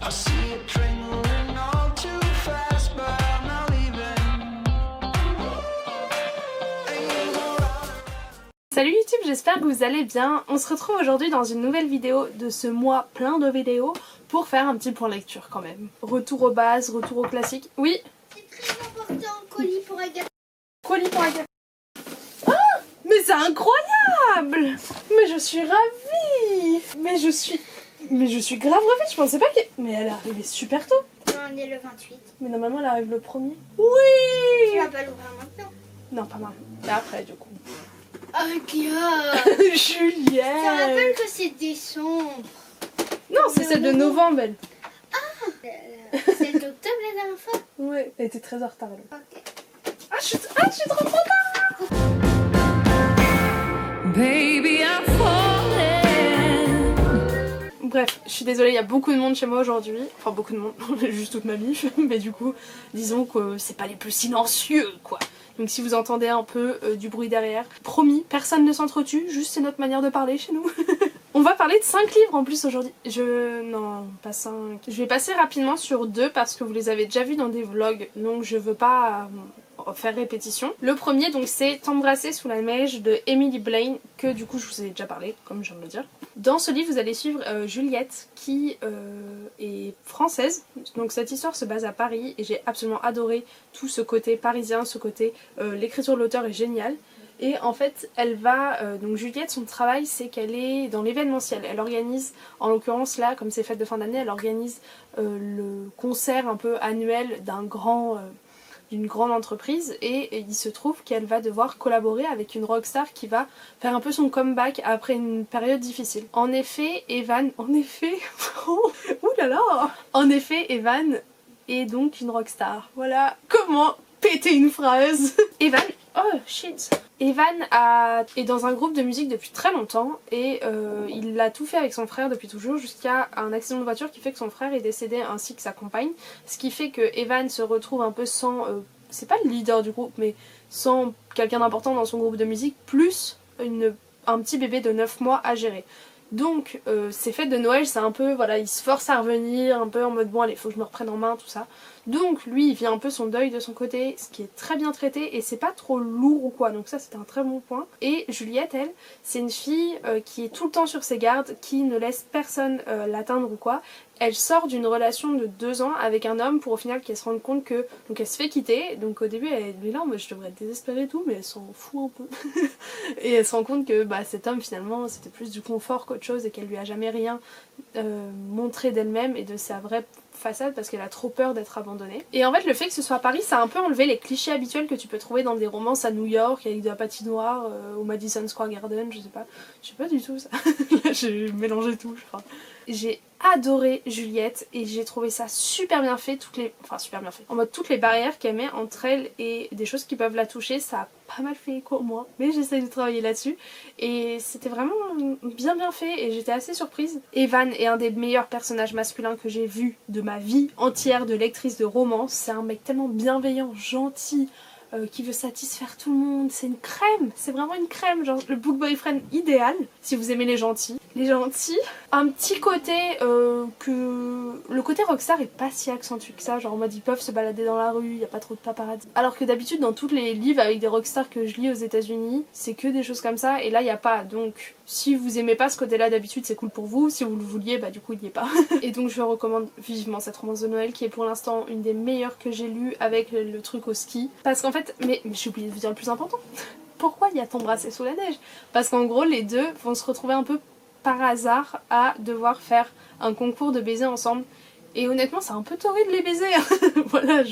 I see it trembling all too fast, but I'm not leaving. Salut YouTube, j'espère que vous allez bien. On se retrouve aujourd'hui dans une nouvelle vidéo de ce mois plein de vidéos pour faire un petit point lecture quand même. Retour aux bases, retour aux classiques. Oui. C'est très important, colis pour Agathe. Colis pour Agathe. Ah, mais c'est incroyable. Mais je suis ravie. Mais je suis grave ravie, je pensais pas qu'elle... Mais elle est arrivée super tôt. Non, on est le 28. Mais normalement elle arrive le 1er. Oui. Tu vas pas l'ouvrir maintenant. Non, pas maintenant. Mais après du coup. Agathe. Juliette. Ça rappelle que c'est décembre. Non, c'est celle de novembre elle. Celle d'octobre la dernière fois. Ouais, elle était très en retard là. Ok. Ah, je suis trop contente. Baby, I'm falling. Bref, je suis désolée, il y a beaucoup de monde chez moi aujourd'hui. Enfin, beaucoup de monde, juste toute ma vie. Mais du coup, disons que c'est pas les plus silencieux, quoi. Donc si vous entendez un peu du bruit derrière, promis, personne ne s'entretue, juste c'est notre manière de parler chez nous. On va parler de 5 livres en plus aujourd'hui. Non, pas 5. Je vais passer rapidement sur 2 parce que vous les avez déjà vus dans des vlogs, donc je veux pas faire répétition. Le premier donc c'est T'embrasser sous la neige de Emily Blaine, que du coup je vous ai déjà parlé, comme je viens de le dire. Dans ce livre vous allez suivre Juliette qui est française, donc cette histoire se base à Paris et j'ai absolument adoré tout ce côté parisien, ce côté l'écriture de l'auteur est géniale. Et en fait elle va, donc Juliette son travail c'est qu'elle est dans l'événementiel, elle organise, en l'occurrence là comme c'est fête de fin d'année, elle organise le concert un peu annuel d'une grande entreprise et il se trouve qu'elle va devoir collaborer avec une rockstar qui va faire un peu son comeback après une période difficile. En effet, Evan Evan est donc une rockstar. Voilà comment péter une phrase. Evan est dans un groupe de musique depuis très longtemps et il a tout fait avec son frère depuis toujours jusqu'à un accident de voiture qui fait que son frère est décédé ainsi que sa compagne. Ce qui fait que Evan se retrouve un peu sans... c'est pas le leader du groupe mais sans quelqu'un d'important dans son groupe de musique plus un petit bébé de 9 mois à gérer. Donc ces fêtes de Noël c'est un peu, voilà, il se force à revenir un peu en mode bon allez faut que je me reprenne en main tout ça. Donc lui il vit un peu son deuil de son côté, ce qui est très bien traité et c'est pas trop lourd ou quoi, donc ça c'est un très bon point. Et Juliette elle, c'est une fille qui est tout le temps sur ses gardes, qui ne laisse personne l'atteindre ou quoi. Elle sort d'une relation de 2 ans avec un homme pour au final qu'elle se rende compte que... Donc elle se fait quitter, donc au début elle est là en mode je devrais être désespérée et tout, mais elle s'en fout un peu. Et elle se rend compte que bah, cet homme finalement c'était plus du confort qu'autre chose et qu'elle lui a jamais rien montré d'elle-même et de sa vraie façade parce qu'elle a trop peur d'être abandonnée. Et en fait le fait que ce soit à Paris ça a un peu enlevé les clichés habituels que tu peux trouver dans des romances à New York avec de la patinoire au Madison Square Garden, je sais pas du tout ça. Là j'ai mélangé tout je crois. J'ai adoré Juliette et j'ai trouvé ça super bien fait, super bien fait. En mode toutes les barrières qu'elle met entre elle et des choses qui peuvent la toucher, ça a pas mal fait écho moi, mais j'essaie de travailler là-dessus et c'était vraiment bien fait et j'étais assez surprise. Evan est un des meilleurs personnages masculins que j'ai vu de ma vie entière de lectrice de romance, c'est un mec tellement bienveillant, gentil, qui veut satisfaire tout le monde, c'est une crème, c'est vraiment une crème, genre le book boyfriend idéal si vous aimez les gentils. Les gentils, un petit côté que le côté rockstar est pas si accentué que ça, genre en mode ils peuvent se balader dans la rue, il y a pas trop de paparazzi. Alors que d'habitude dans tous les livres avec des rockstars que je lis aux États-Unis, c'est que des choses comme ça et là il y a pas, donc si vous aimez pas ce côté-là d'habitude c'est cool pour vous, si vous le vouliez bah du coup il y est pas. Et donc je recommande vivement cette romance de Noël qui est pour l'instant une des meilleures que j'ai lues avec le truc au ski. Parce qu'en fait, mais j'ai oublié de vous dire le plus important. Pourquoi il y a T'embrasser sous la neige? Parce qu'en gros les deux vont se retrouver un peu par hasard à devoir faire un concours de baisers ensemble. Et honnêtement c'est un peu torride les baisers. Voilà,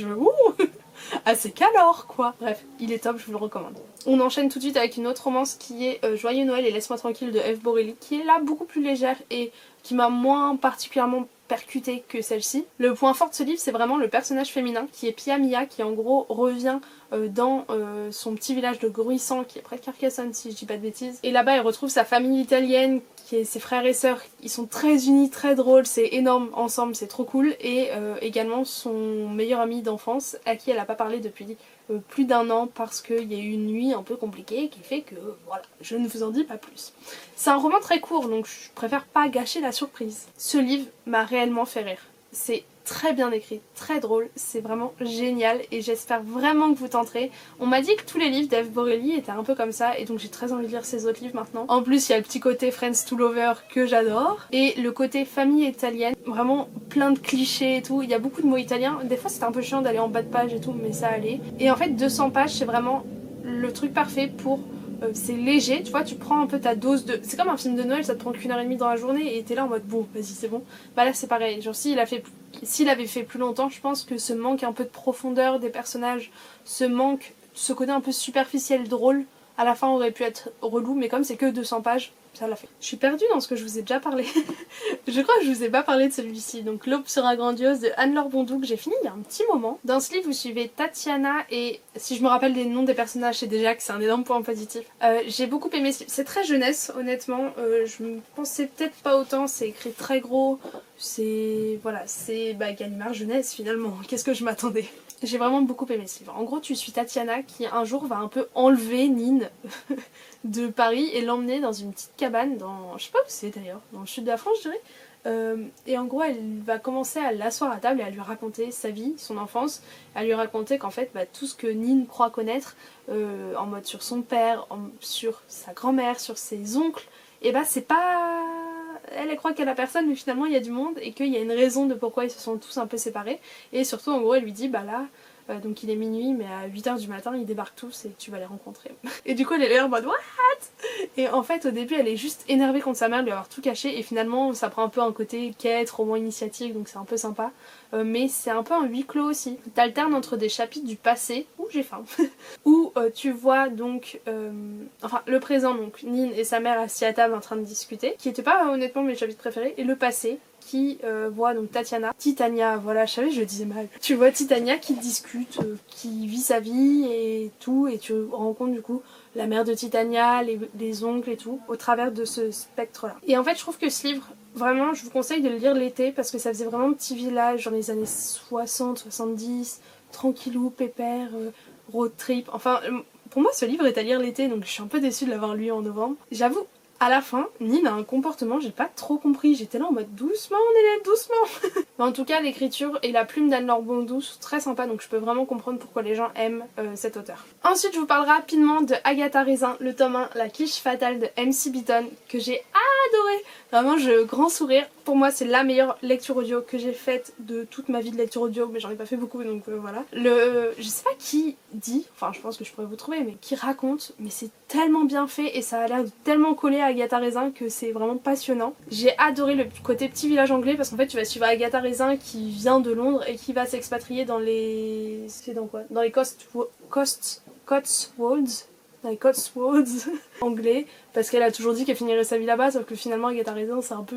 assez calor quoi. Bref, il est top, je vous le recommande. On enchaîne tout de suite avec une autre romance qui est Joyeux Noël et Laisse-moi tranquille de Eve Borelli, qui est là beaucoup plus légère et qui m'a moins particulièrement percutée que celle-ci. Le point fort de ce livre c'est vraiment le personnage féminin qui est Pia Mia, qui en gros revient dans son petit village de Gruissant qui est près de Carcassonne si je dis pas de bêtises. Et là-bas elle retrouve sa famille italienne, qui est ses frères et sœurs, ils sont très unis, très drôles, c'est énorme ensemble, c'est trop cool. Et également son meilleur ami d'enfance à qui elle a pas parlé depuis plus d'1 an parce qu'il y a eu une nuit un peu compliquée qui fait que voilà, je ne vous en dis pas plus. C'est un roman très court donc je préfère pas gâcher la surprise. Ce livre m'a réellement fait rire. c'est très bien écrit, très drôle, c'est vraiment génial et j'espère vraiment que vous tenterez. On m'a dit que tous les livres d'Eve Borelli étaient un peu comme ça et donc j'ai très envie de lire ses autres livres maintenant. En plus il y a le petit côté Friends to Lover que j'adore et le côté famille italienne, vraiment plein de clichés et tout, il y a beaucoup de mots italiens, des fois c'était un peu chiant d'aller en bas de page et tout mais ça allait. Et en fait 200 pages c'est vraiment le truc parfait pour... c'est léger, tu vois, tu prends un peu ta dose de... C'est comme un film de Noël, ça te prend qu'1h30 dans la journée et t'es là en mode bon, vas-y c'est bon. Bah là c'est pareil, genre s'il avait fait plus longtemps, je pense que ce manque un peu de profondeur des personnages, ce côté un peu superficiel, drôle, à la fin aurait pu être relou, mais comme c'est que 200 pages, ça l'a fait. Je suis perdue dans ce que je vous ai déjà parlé. Je crois que je vous ai pas parlé de celui-ci. Donc L'aube sera grandiose de Anne-Laure Bondou que j'ai fini il y a un petit moment. Dans ce livre vous suivez Tatiana et si je me rappelle des noms des personnages c'est déjà que c'est un énorme point positif. J'ai beaucoup aimé ce livre. C'est très jeunesse honnêtement. Je me pensais peut-être pas autant. C'est écrit très gros. C'est... Voilà, c'est Gallimard jeunesse finalement. Qu'est-ce que je m'attendais? J'ai vraiment beaucoup aimé ce livre. En gros, tu suis Tatiana qui un jour va un peu enlever Nine de Paris et l'emmener dans une petite cabane dans... Je sais pas où c'est d'ailleurs, dans le sud de la France je dirais. Et en gros, elle va commencer à l'asseoir à table et à lui raconter sa vie, son enfance. À lui raconter qu'en fait, tout ce que Nine croit connaître, en mode sur son père, sur sa grand-mère, sur ses oncles, et c'est pas... Elle croit qu'elle a personne mais finalement il y a du monde et qu'il y a une raison de pourquoi ils se sont tous un peu séparés et surtout en gros elle lui dit là donc il est minuit mais à 8h du matin ils débarquent tous et tu vas les rencontrer. Et du coup elle est là en mode what? Et en fait au début elle est juste énervée contre sa mère de lui avoir tout caché et finalement ça prend un peu un côté quête, roman initiatique donc c'est un peu sympa. Mais c'est un peu un huis clos aussi. T'alternes entre des chapitres du passé, où j'ai faim, où tu vois donc, enfin le présent donc, Nine et sa mère assis à table en train de discuter, qui était pas honnêtement mes chapitres préférés, et le passé qui voit donc Titania, voilà je savais je le disais mal, tu vois Titania qui discute, qui vit sa vie et tout, et tu rencontres du coup la mère de Titania, les oncles et tout, au travers de ce spectre là. Et en fait je trouve que ce livre, vraiment, je vous conseille de le lire l'été parce que ça faisait vraiment petit village dans les années 60, 70, tranquillou, pépère, road trip. Enfin, pour moi, ce livre est à lire l'été, donc je suis un peu déçue de l'avoir lu en novembre. J'avoue, à la fin, Nine a un comportement, j'ai pas trop compris. J'étais là en mode doucement, on est doucement. Mais en tout cas, l'écriture et la plume d'Anne-Laure Bondou sont très sympas, donc je peux vraiment comprendre pourquoi les gens aiment cet auteur. Ensuite, je vous parle rapidement de Agatha Raisin, le tome 1, La quiche fatale de MC Beaton, que j'ai adoré. Vraiment, grand sourire. Pour moi, c'est la meilleure lecture audio que j'ai faite de toute ma vie de lecture audio, mais j'en ai pas fait beaucoup, donc voilà. Je sais pas qui dit, enfin je pense que je pourrais vous trouver, mais qui raconte, mais c'est tellement bien fait et ça a l'air de tellement coller à Agatha Raisin que c'est vraiment passionnant. J'ai adoré le côté petit village anglais parce qu'en fait tu vas suivre Agatha Raisin qui vient de Londres et qui va s'expatrier dans les... C'est dans quoi? Dans les Cotswolds. Dans les Cotswolds anglais, parce qu'elle a toujours dit qu'elle finirait sa vie là-bas, sauf que finalement Agatha Raisin c'est un peu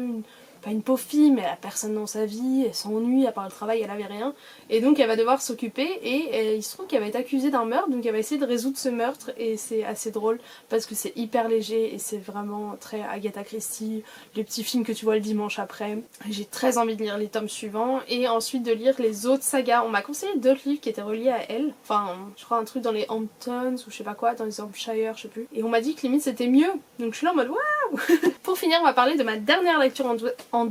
pas une pauvre fille, mais elle a personne dans sa vie, elle s'ennuie, à part le travail elle avait rien, et donc elle va devoir s'occuper, et il se trouve qu'elle va être accusée d'un meurtre, donc elle va essayer de résoudre ce meurtre, et c'est assez drôle, parce que c'est hyper léger, et c'est vraiment très Agatha Christie, les petits films que tu vois le dimanche après. J'ai très envie de lire les tomes suivants, et ensuite de lire les autres sagas. On m'a conseillé d'autres livres qui étaient reliés à elle, enfin je crois un truc dans les Hamptons, ou je sais pas quoi, dans les Hampshire, je sais plus, et on m'a dit que limite c'était mieux, donc je suis là en mode waouh. Pour finir on va parler de ma dernière lecture en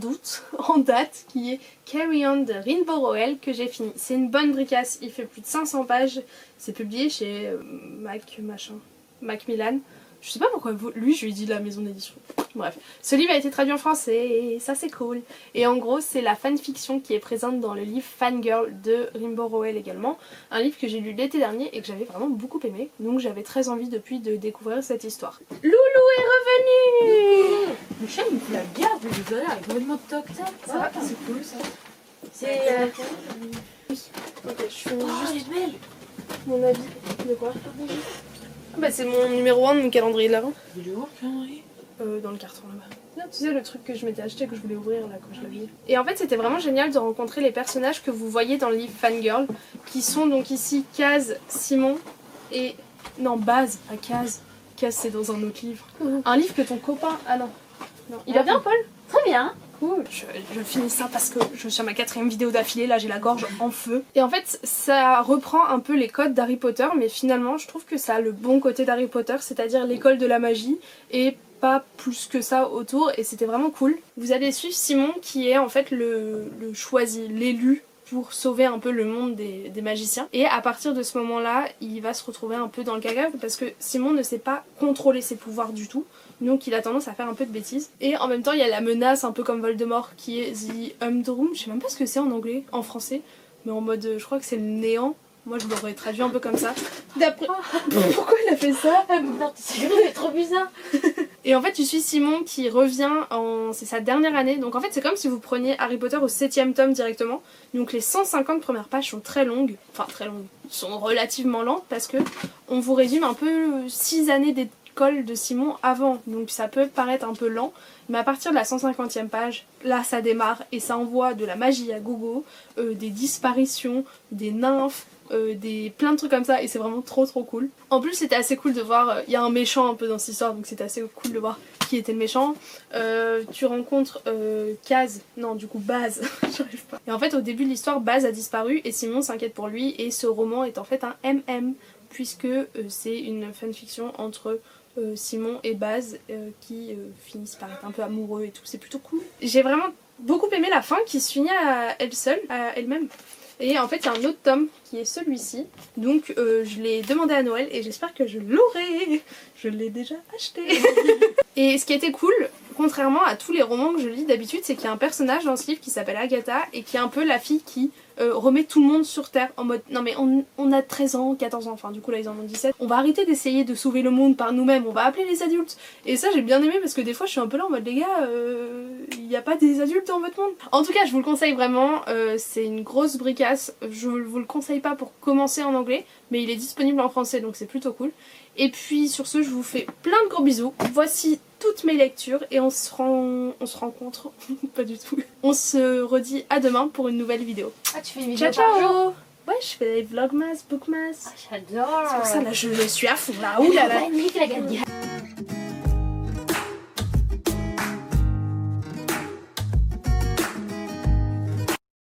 date, qui est Carry On de Rimbaud Roel, que j'ai fini. C'est une bonne bricasse, il fait plus de 500 pages, c'est publié chez Macmillan. Je sais pas pourquoi lui je lui ai dit la maison d'édition. Bref, ce livre a été traduit en français et ça c'est cool. Et en gros c'est la fanfiction qui est présente dans le livre Fangirl de Rimbaud Roel également. Un livre que j'ai lu l'été dernier et que j'avais vraiment beaucoup aimé. Donc j'avais très envie depuis de découvrir cette histoire. Loulou est revenu. Le chat il me fout la garde, je suis désolée, avec vraiment de toc-tac. Ça va, c'est cool ça. C'est... Oui. Ok, je suis Oh, elle juste est belle. mon avis. De quoi? Bah c'est mon numéro 1 de mon calendrier de l'avant. Il est où le calendrier? Dans le carton là-bas. Non, tu sais le truc que je m'étais acheté, que je voulais ouvrir là quand je l'avais. Et en fait c'était vraiment génial de rencontrer les personnages que vous voyez dans le livre Fangirl, qui sont donc ici Kaz, Simon et... Non, Baz, pas Kaz. Kaz c'est dans un autre livre. Un livre que ton copain... Ah non. Non. Il va bien Paul? Très bien. Cool. Je finis ça parce que je suis à ma 4ème vidéo d'affilée, là j'ai la gorge en feu. Et en fait ça reprend un peu les codes d'Harry Potter, mais finalement je trouve que ça a le bon côté d'Harry Potter, c'est-à-dire l'école de la magie, et pas plus que ça autour et c'était vraiment cool. Vous allez suivre Simon qui est en fait le choisi, l'élu pour sauver un peu le monde des magiciens. Et à partir de ce moment-là, il va se retrouver un peu dans le caca parce que Simon ne sait pas contrôler ses pouvoirs du tout. Donc il a tendance à faire un peu de bêtises. Et en même temps, il y a la menace un peu comme Voldemort qui est The Humdrum. Je sais même pas ce que c'est en anglais, en français. Mais en mode, je crois que c'est le néant. Moi je l'aurais traduit un peu comme ça. D'après... Pourquoi il a fait ça? Non, c'est trop bizarre. Et en fait tu suis Simon qui revient c'est sa dernière année. Donc en fait c'est comme si vous preniez Harry Potter au 7ème tome directement. Donc les 150 premières pages sont très longues. Enfin très longues. Sont relativement lentes parce que on vous résume un peu 6 années d'école de Simon avant. Donc ça peut paraître un peu lent. Mais à partir de la 150e page, là ça démarre et ça envoie de la magie à gogo, des disparitions, des nymphes, plein de trucs comme ça et c'est vraiment trop cool. En plus c'était assez cool de voir, il y a un méchant un peu dans cette histoire donc c'était assez cool de voir qui était le méchant. Tu rencontres Baz, j'arrive pas. Et en fait au début de l'histoire Baz a disparu et Simon s'inquiète pour lui et ce roman est en fait un MM puisque c'est une fanfiction entre Simon et Baz qui finissent par être un peu amoureux et tout, c'est plutôt cool. J'ai vraiment beaucoup aimé la fin qui se finit à elle seule, à elle-même. Et en fait il y a un autre tome qui est celui-ci, donc je l'ai demandé à Noël et j'espère que je l'aurai. Je l'ai déjà acheté. Et ce qui était cool, contrairement à tous les romans que je lis d'habitude, c'est qu'il y a un personnage dans ce livre qui s'appelle Agatha et qui est un peu la fille qui remet tout le monde sur terre en mode non mais on a 13 ans, 14 ans, enfin du coup là ils en ont 17, on va arrêter d'essayer de sauver le monde par nous-mêmes, on va appeler les adultes. Et ça j'ai bien aimé parce que des fois je suis un peu là en mode les gars, il n'y a pas des adultes dans votre monde. En tout cas je vous le conseille vraiment, c'est une grosse bricasse, je vous le conseille pas pour commencer en anglais, mais il est disponible en français donc c'est plutôt cool. Et puis sur ce je vous fais plein de gros bisous, voici toutes mes lectures et on se rencontre, pas du tout, on se redit à demain pour une nouvelle vidéo. Ah, tu fais une vidéo Ciao par jour? ciao. Ouais je fais vlogmas, bookmas. J'adore. C'est pour ça là je suis à fond là, oulala. Magnifique la gagne.